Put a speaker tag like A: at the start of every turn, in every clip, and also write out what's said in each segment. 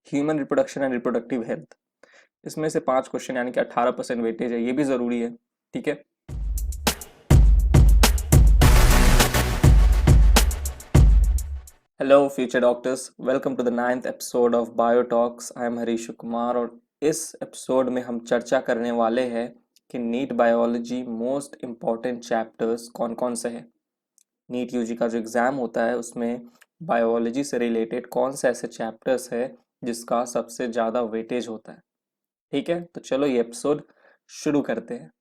A: Human reproduction and reproductive health. इसमें से 5 question यानी कि 18% वेटेज है, ये भी ज़रूरी है। ठीक है, hello future doctors, welcome to the 9th episode of bio talks. I am Harish Kumar और इस एपिसोड में हम चर्चा करने वाले हैं कि NEET biology most important chapters कौन कौन से हैं। नीट यूजी का जो एग्ज़ाम होता है उसमें बायोलॉजी से रिलेटेड कौन से ऐसे चैप्टर्स है जिसका सबसे ज़्यादा वेटेज होता है। ठीक है, तो चलो ये एपिसोड शुरू करते हैं।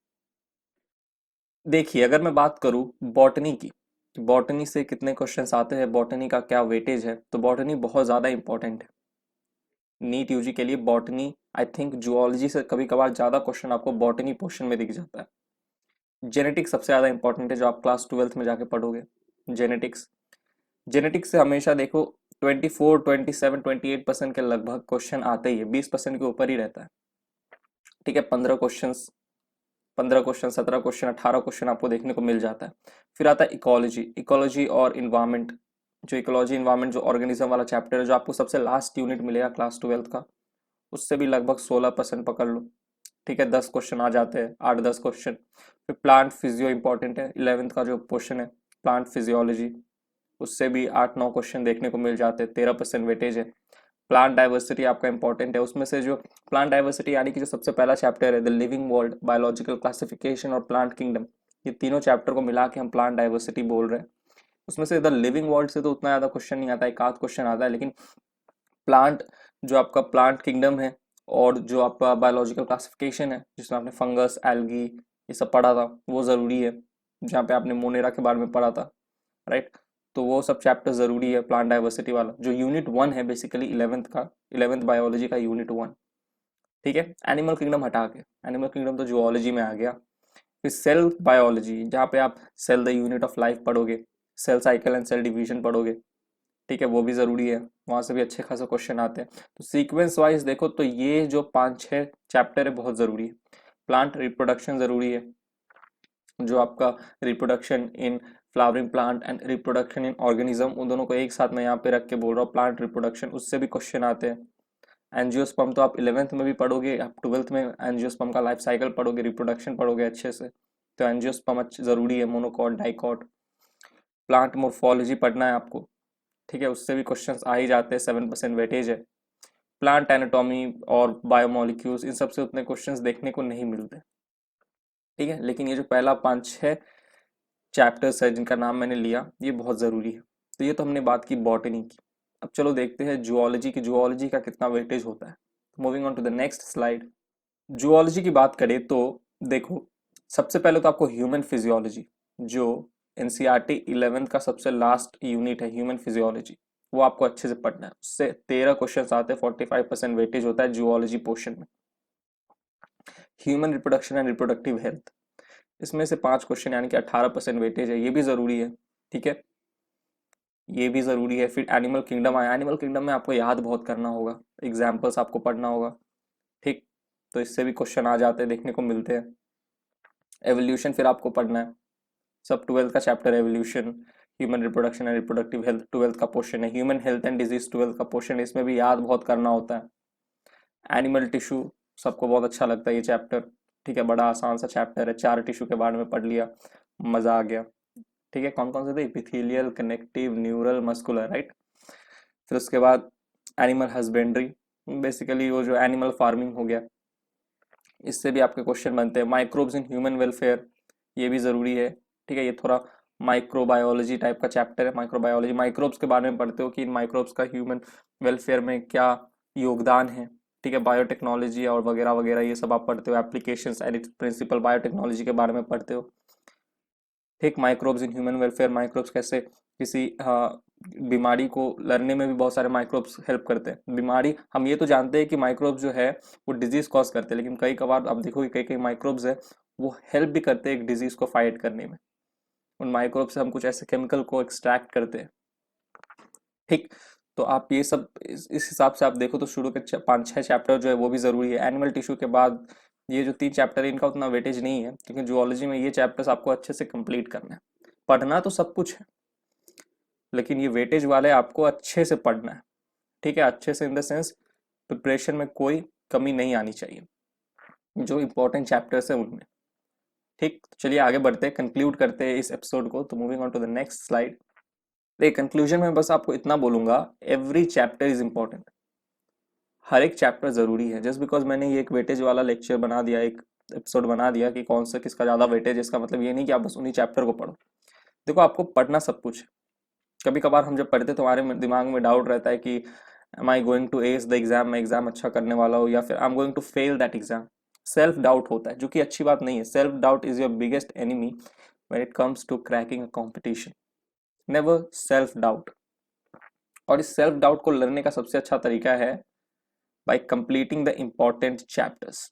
A: देखिए, अगर मैं बात करूँ बॉटनी की, बॉटनी से कितने क्वेश्चंस आते हैं, बॉटनी का क्या वेटेज है, तो बॉटनी बहुत ज़्यादा इंपॉर्टेंट है नीट यूजी के लिए। बॉटनी, आई थिंक जूलॉजी से कभी कभार ज़्यादा क्वेश्चन आपको बॉटनी पोर्शन में दिख जाता है। जेनेटिक्स सबसे ज़्यादा इंपॉर्टेंट है, जो आप क्लास 12th में जाके पढ़ोगे। जेनेटिक्स, जेनेटिक्स से हमेशा देखो 24, 27, 28% के लगभग क्वेश्चन आते ही है, 20% के ऊपर ही रहता है। ठीक है, 15 क्वेश्चन 17 क्वेश्चन 18 क्वेश्चन आपको देखने को मिल जाता है। फिर आता है इकोलॉजी, इकोलॉजी और इन्वायरमेंट। जो इकोलॉजी इन्वायरमेंट जो ऑर्गेनिज्म वाला चैप्टर है, जो आपको सबसे लास्ट यूनिट मिलेगा क्लास 12th का, उससे भी लगभग 16% पकड़ लो। ठीक है, 10 क्वेश्चन आ जाते हैं, 8-10 क्वेश्चन। फिर प्लांट फिजियो इंपॉर्टेंट है, 11th का जो पोर्शन है प्लांट फिजियोलॉजी, उससे भी 8-9 क्वेश्चन देखने को मिल जाते हैं, 13% वेटेज है। प्लांट डाइवर्सिटी आपका इंपॉर्टेंट है, उसमें से जो प्लांट डाइवर्सिटी यानी कि जो सबसे पहला चैप्टर है the living world, biological classification और प्लांट किंगडम, ये तीनों चैप्टर को मिला के हम प्लांट डाइवर्सिटी बोल रहे हैं। उसमें से द लिविंग वर्ल्ड से तो उतना ज़्यादा क्वेश्चन नहीं आता है, एक आध क्वेश्चन आता है, लेकिन प्लांट, जो आपका प्लांट किंगडम है और जो आपका बायोलॉजिकल क्लासिफिकेशन है जिसमें आपने फंगस एल्गी ये सब पढ़ा था, वो ज़रूरी है। जहाँ पे आपने मोनेरा के बारे में पढ़ा था, राइट, तो वो सब चैप्टर ज़रूरी है। प्लांट डाइवर्सिटी वाला जो यूनिट 1 है बेसिकली 11th का, 11th बायोलॉजी का यूनिट 1। ठीक है, एनिमल किंगडम हटा के, एनिमल किंगडम तो जूलॉजी में आ गया। फिर सेल बायोलॉजी, जहाँ पे आप cell the unit of life पढ़ोगे, cell cycle and cell division पढ़ोगे। ठीक है, वो भी ज़रूरी है, वहाँ से भी अच्छे खासे क्वेश्चन आते हैं। तो सीक्वेंस वाइज देखो तो ये जो 5-6 चैप्टर है बहुत ज़रूरी है। प्लांट रिप्रोडक्शन ज़रूरी है, जो आपका reproduction in flowering plant and reproduction in organism, उन दोनों को एक साथ मैं यहाँ पे रख के बोल रहा हूँ। प्लांट रिप्रोडक्शन, उससे भी क्वेश्चन आते हैं। एंजियोस्पर्म तो आप 11th में भी पढ़ोगे, आप 12th में एंजियोस्पर्म का लाइफ साइकिल पढ़ोगे, रिप्रोडक्शन पढ़ोगे अच्छे से। तो एंजियोस्पर्म ज़रूरी है, मोनोकॉट डाइकॉट। प्लांट मोर्फोलॉजी पढ़ना है आपको। ठीक है, उससे भी क्वेश्चंस आ ही जाते हैं, 7% वेटेज है। प्लांट एनाटॉमी और बायोमोलिक्यूल्स, इन सब से उतने क्वेश्चंस देखने को नहीं मिलते। ठीक है, लेकिन ये जो पहला 5-6 चैप्टर्स है जिनका नाम मैंने लिया, ये बहुत ज़रूरी है। तो ये तो हमने बात की बॉटनी की। अब चलो देखते हैं जूलॉजी की, जूलॉजी का कितना वेटेज होता है। Moving on to the next slide. Zoology की बात करें तो देखो, सबसे पहले तो आपको ह्यूमन फिजियोलॉजी, जो एनसीईआरटी 11th का सबसे लास्ट यूनिट है, ह्यूमन फिजियोलॉजी, वो आपको अच्छे से पढ़ना है। उससे 13 क्वेश्चन आते हैं, 45% वेटेज होता है जूलॉजी पोर्शन में। Human reproduction and reproductive health, इसमें से 5 क्वेश्चन यानी कि 18% वेटेज है, ये भी ज़रूरी है। ठीक है, ये भी ज़रूरी है। फिर एनिमल किंगडम आया, एनिमल किंगडम में आपको याद बहुत करना होगा, एग्जाम्पल्स आपको पढ़ना होगा। ठीक, तो इससे भी क्वेश्चन आ जाते हैं, देखने को मिलते हैं। एवोल्यूशन फिर आपको पढ़ना है, सब 12th का चैप्टर है evolution. Human reproduction and reproductive health 12th का पोर्शन है। Human health and disease 12th का पोर्शन है, इसमें भी याद बहुत करना होता है। एनिमल टिश्यू, सबको बहुत अच्छा लगता है ये चैप्टर। ठीक है, बड़ा आसान सा चैप्टर है, 4 टिश्यू के बारे में पढ़ लिया, मज़ा आ गया। ठीक है, कौन कौन से थे, epithelial, connective, neural, muscular, right. फिर उसके बाद एनिमल हस्बेंड्री, बेसिकली वो जो एनिमल फार्मिंग हो गया, इससे भी आपके क्वेश्चन बनते हैं। माइक्रोब्स इन ह्यूमन वेलफेयर, ये भी ज़रूरी है। ठीक है, ये थोड़ा माइक्रोबायोलॉजी टाइप का चैप्टर है। माइक्रोबायोलॉजी, माइक्रोब्स के बारे में पढ़ते हो कि इन माइक्रोब्स का ह्यूमन वेलफेयर में क्या योगदान है। ठीक है, बायोटेक्नोलॉजी और वगैरह वगैरह ये सब आप पढ़ते हो। Applications and its principle, biotechnology के बारे में पढ़ते हो। ठीक, microbes in human welfare, microbes कैसे किसी बीमारी को लड़ने में भी बहुत सारे माइक्रोब्स हेल्प करते हैं। बीमारी, हम ये तो जानते हैं कि माइक्रोब्स जो है वो डिजीज कॉज करते हैं, लेकिन कई कभार आप देखोगे कई कई माइक्रोब्स है वो हेल्प भी करते हैं एक डिजीज को फाइट करने में। उन माइक्रोब से हम कुछ ऐसे केमिकल को एक्सट्रैक्ट करते हैं। ठीक, तो आप ये सब इस हिसाब से आप देखो तो शुरू के 5-6 चैप्टर जो है वो भी ज़रूरी है। एनिमल टिश्यू के बाद ये जो 3 चैप्टर है इनका उतना वेटेज नहीं है, क्योंकि जूलॉजी में ये चैप्टर्स आपको अच्छे से कंप्लीट करना है। पढ़ना तो सब कुछ है, लेकिन ये वेटेज वाले आपको अच्छे से पढ़ना है। ठीक है, अच्छे से इन द सेंस प्रिपरेशन में कोई कमी नहीं आनी चाहिए, जो इम्पोर्टेंट चैप्टर्स है उनमें। ठीक, तो चलिए आगे बढ़ते हैं, कंक्लूड करते हैं इस एपिसोड को। तो moving on to the next slide. Conclusion में बस आपको इतना बोलूंगा, एवरी चैप्टर इज इम्पोर्टेंट। हर एक चैप्टर जरूरी है। जस्ट बिकॉज मैंने ये एक वेटेज वाला लेक्चर बना दिया, एक एपिसोड बना दिया कि कौन सा किसका ज्यादा वेटेज, इसका मतलब ये नहीं कि आप बस उन्हीं चैप्टर को पढ़ो। देखो, आपको पढ़ना सब कुछ है। कभी कभार हम जब पढ़ते तो हमारे दिमाग में डाउट रहता है कि am I going to ace the exam, मैं एग्जाम अच्छा करने वाला हूँ, या फिर I am going to fail that exam. Self doubt होता है, जो कि अच्छी बात नहीं है। Self doubt is your biggest enemy when it comes to cracking a competition. Never self doubt. और इस सेल्फ डाउट को लड़ने का सबसे अच्छा तरीका है bye completing the important chapters.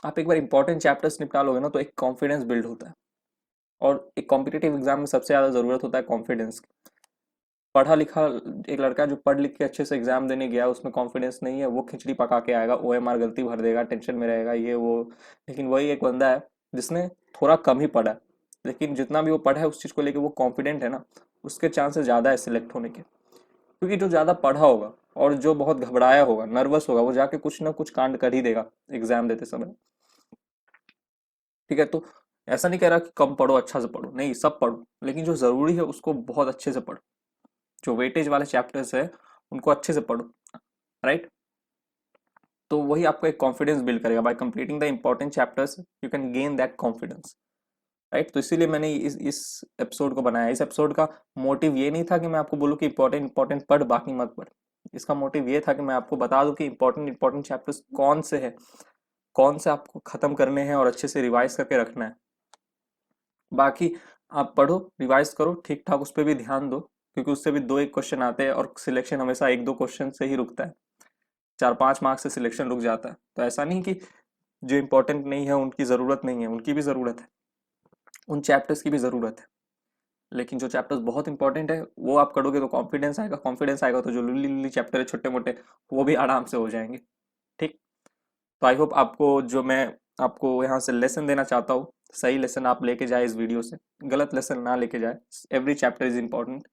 A: आप एक बार इंपॉर्टेंट चैप्टर्स निपटा लोगे ना, तो एक कॉन्फिडेंस बिल्ड होता है। और एक कॉम्पिटेटिव एग्जाम में सबसे ज्यादा जरूरत होता है कॉन्फिडेंस की। पढ़ा लिखा एक लड़का जो पढ़ लिख के अच्छे से एग्जाम देने गया, उसमें कॉन्फिडेंस नहीं है, वो खिचड़ी पका के आएगा, ओएमआर गलती भर देगा, टेंशन में रहेगा, ये वो। लेकिन वही एक बंदा है जिसने थोड़ा कम ही पढ़ा है, लेकिन जितना भी वो पढ़ा है उस चीज को लेके वो कॉन्फिडेंट है ना, उसके चांसेस ज्यादा है सिलेक्ट होने के। क्योंकि जो ज्यादा पढ़ा होगा और जो बहुत घबराया होगा, नर्वस होगा, वो जाके कुछ ना कुछ कांड कर ही देगा एग्जाम देते समय। ठीक है, तो ऐसा नहीं कह रहा कि कम पढ़ो, अच्छा से पढ़ो, नहीं, सब पढ़ो, लेकिन जो जरूरी है उसको बहुत अच्छे से पढ़ो। जो वेटेज वाले चैप्टर्स है उनको अच्छे से पढ़ो। राइट, तो वही आपको एक कॉन्फिडेंस बिल्ड करेगा। Bye completing the important chapters you can gain that confidence. Right, तो इसीलिए मैंने इस एपिसोड को बनाया। इस एपिसोड का मोटिव ये नहीं था कि मैं आपको बोलूँ कि इंपॉर्टेंट इंपॉर्टेंट पढ़, बाकी मत पढ़। इसका मोटिव ये था कि मैं आपको बता दूं कि इंपॉर्टेंट इंपॉर्टेंट चैप्टर्स कौन से हैं, कौन से आपको खत्म करने हैं और अच्छे से रिवाइज करके रखना है। बाकी आप पढ़ो, रिवाइज करो ठीक ठाक, उस पर भी ध्यान दो, क्योंकि उससे भी दो एक क्वेश्चन आते हैं और सिलेक्शन हमेशा एक दो क्वेश्चन से ही रुकता है। 4-5 मार्क्स से सिलेक्शन रुक जाता है। तो ऐसा नहीं कि जो इंपॉर्टेंट नहीं है उनकी ज़रूरत नहीं है, उनकी भी ज़रूरत है, उन चैप्टर्स की भी ज़रूरत है। लेकिन जो चैप्टर्स बहुत इंपॉर्टेंट है वो आप करोगे तो कॉन्फिडेंस आएगा, कॉन्फिडेंस आएगा तो जो लुल्ली लुल्ली चैप्टर है छोटे मोटे, वो भी आराम से हो जाएंगे। ठीक, तो आई होप आपको जो मैं आपको यहाँ से लेसन देना चाहता हूँ, सही लेसन आप लेके जाए इस वीडियो से, गलत लेसन ना लेके जाए। Every chapter is important.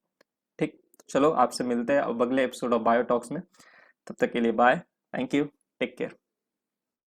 A: ठीक, चलो आपसे मिलते हैं अब अगले एपिसोड ऑफ बायोटॉक्स में। तब तक के लिए bye, thank you, take care.